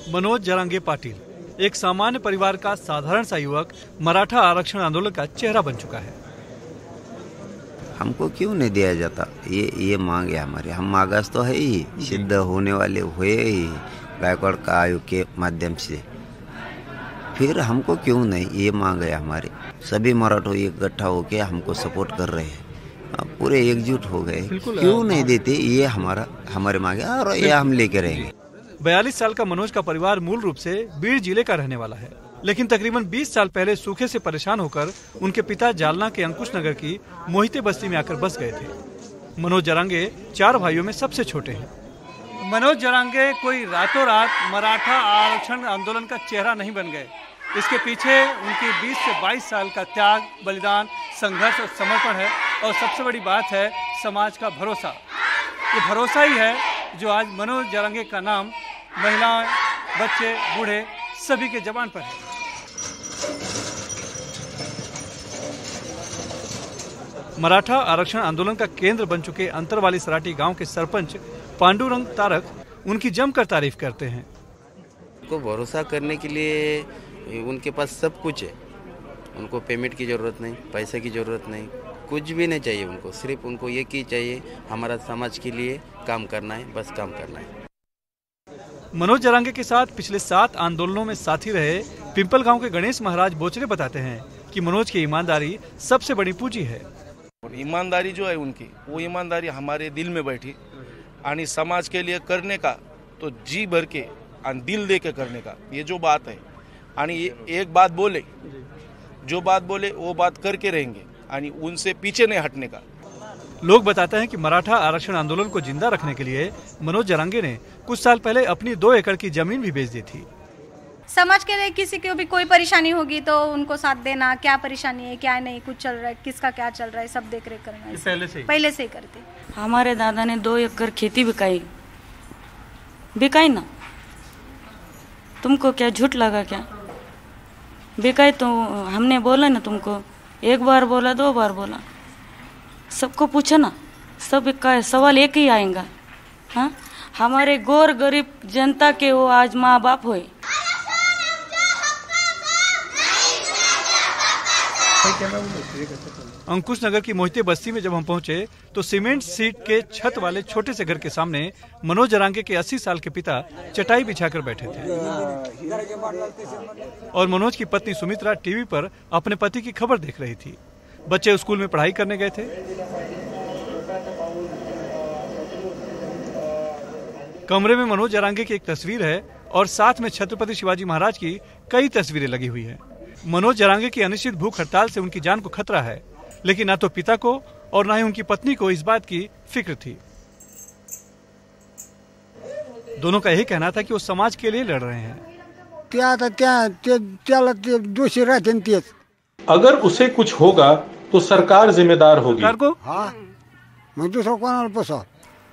मनोज जरांगे पाटिल, एक सामान्य परिवार का साधारण सा युवक, मराठा आरक्षण आंदोलन का चेहरा बन चुका है। हमको क्यों नहीं दिया जाता, ये मांग है हमारी। हम मागास तो है ही, सिद्ध होने वाले हुए ही गायकवाड़ का आयोग के माध्यम से, फिर हमको क्यों नहीं, ये मांग है हमारी। सभी मराठों इकट्ठा होके हमको सपोर्ट कर रहे हैं, पूरे एकजुट हो गए। क्यों नहीं देते, ये हमारे मांग है और ये हम लेके रहेंगे। 42 साल का मनोज का परिवार मूल रूप से बीड़ जिले का रहने वाला है, लेकिन तकरीबन 20 साल पहले सूखे से परेशान होकर उनके पिता जालना के अंकुश नगर की मोहिते बस्ती में आकर बस गए थे। मनोज जरांगे 4 भाइयों में सबसे छोटे हैं। मनोज जरांगे कोई रातों रात मराठा आरक्षण आंदोलन का चेहरा नहीं बन गए। इसके पीछे उनकी 20 से 22 साल का त्याग, बलिदान, संघर्ष और समर्पण है। और सबसे बड़ी बात है समाज का भरोसा। ये भरोसा ही है जो आज मनोज जरांगे का नाम महिलाएं, बच्चे, बूढ़े सभी के जबान पर है। मराठा आरक्षण आंदोलन का केंद्र बन चुके अंतरवाली सराटी गांव के सरपंच पांडुरंग तारक उनकी जमकर तारीफ करते हैं। उनको भरोसा करने के लिए उनके पास सब कुछ है। उनको पेमेंट की जरूरत नहीं, पैसे की जरूरत नहीं, कुछ भी नहीं चाहिए उनको। सिर्फ उनको ये की चाहिए, हमारा समाज के लिए काम करना है, बस काम करना है। मनोज जरांगे के साथ पिछले 7 आंदोलनों में साथी रहे पिंपल गांव के गणेश महाराज बोचरे बताते हैं कि मनोज की ईमानदारी सबसे बड़ी पूंजी है। और ईमानदारी जो है उनकी, वो ईमानदारी हमारे दिल में बैठी और समाज के लिए करने का तो जी भर के और दिल दे के करने का, ये जो बात है। और एक बात बोले, जो बात बोले वो बात करके रहेंगे और उनसे पीछे नहीं हटने का। लोग बताते हैं कि मराठा आरक्षण आंदोलन को जिंदा रखने के लिए मनोज जरांगे ने कुछ साल पहले अपनी 2 एकड़ की जमीन भी बेच दी थी। समाज के लिए किसी को भी कोई परेशानी होगी तो उनको साथ देना, क्या परेशानी है, क्या नहीं, कुछ चल रहा है, किसका क्या चल रहा है, सब देख रेख करना। पहले से ही करते। हमारे दादा ने 2 एकड़ खेती बिकाई ना। तुमको क्या झूठ लगा क्या? बिकाई तो हमने बोला ना तुमको, 1 बार बोला, 2 बार बोला, सबको पूछा ना, सब का सवाल एक ही आएगा। हाँ, हमारे गौर गरीब जनता के वो आज माँ बाप हुए। अंकुश नगर की मोहिते बस्ती में जब हम पहुंचे तो सीमेंट सीट के छत वाले छोटे से घर के सामने मनोज जरांगे के 80 साल के पिता चटाई बिछाकर बैठे थे और मनोज की पत्नी सुमित्रा टीवी पर अपने पति की खबर देख रही थी। बच्चे स्कूल में पढ़ाई करने गए थे। कमरे में मनोज जरांगे की एक तस्वीर है और साथ में छत्रपति शिवाजी महाराज की कई तस्वीरें लगी हुई है। मनोज जरांगे की अनिश्चित भूख हड़ताल से उनकी जान को खतरा है, लेकिन न तो पिता को और न ही उनकी पत्नी को इस बात की फिक्र थी। दोनों का यही कहना था कि वो समाज के लिए लड़ रहे हैं। अगर उसे कुछ होगा तो सरकार जिम्मेदार होगी। सरकार को?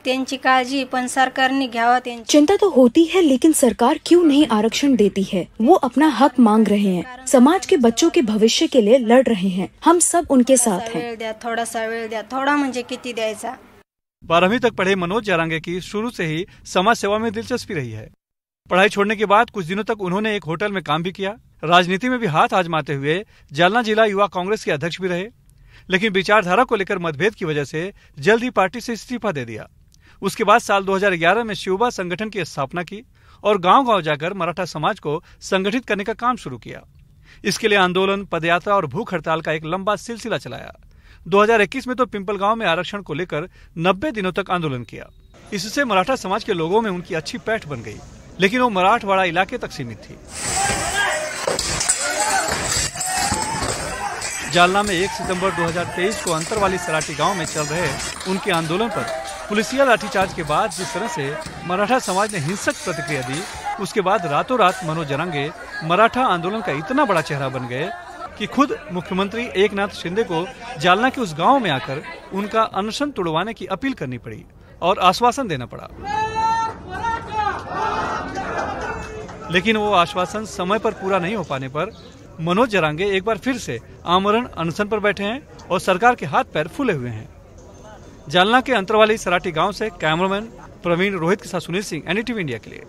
त्यांची काळजी पण सरकारने घ्यावा। चिंता तो होती है, लेकिन सरकार क्यों नहीं आरक्षण देती है? वो अपना हक मांग रहे हैं, समाज के बच्चों के भविष्य के लिए लड़ रहे हैं। हम सब उनके साथ हैं। थोड़ा सा वेळ द्या, थोड़ा म्हणजे किती द्यायचा। 12वीं तक पढ़े मनोज जरांगे की शुरू से ही समाज सेवा में दिलचस्पी रही है। पढ़ाई छोड़ने के बाद कुछ दिनों तक उन्होंने एक होटल में काम भी किया। राजनीति में भी हाथ आजमाते हुए जालना जिला युवा कांग्रेस के अध्यक्ष भी रहे, लेकिन विचारधारा को लेकर मतभेद की वजह से जल्द ही पार्टी से इस्तीफा दे दिया। उसके बाद साल 2011 में शिवबा संगठन की स्थापना की और गांव-गांव जाकर मराठा समाज को संगठित करने का काम शुरू किया। इसके लिए आंदोलन, पदयात्रा और भूख हड़ताल का एक लंबा सिलसिला चलाया। 2021 में तो पिंपल गांव में आरक्षण को लेकर 90 दिनों तक आंदोलन किया। इससे मराठा समाज के लोगों में उनकी अच्छी पैठ बन गई, लेकिन वो मराठवाड़ा इलाके तक सीमित थी। जालना में 1 सितंबर 2023 को अंतरवाली सराटी गांव में चल रहे उनके आंदोलन पर पुलिसिया लाठीचार्ज के बाद जिस तरह से मराठा समाज ने हिंसक प्रतिक्रिया दी, उसके बाद रातों रात मनोज जरांगे मराठा आंदोलन का इतना बड़ा चेहरा बन गए कि खुद मुख्यमंत्री एकनाथ शिंदे को जालना के उस गांव में आकर उनका अनशन तुड़वाने की अपील करनी पड़ी और आश्वासन देना पड़ा। लेकिन वो आश्वासन समय पर पूरा नहीं हो पाने पर मनोज जरांगे एक बार फिर से आमरण अनशन पर बैठे हैं और सरकार के हाथ पैर फूले हुए हैं। जालना के अंतरवाली सराटी गांव से कैमरामैन प्रवीण रोहित के साथ सुनील सिंह, NDTV इंडिया के लिए।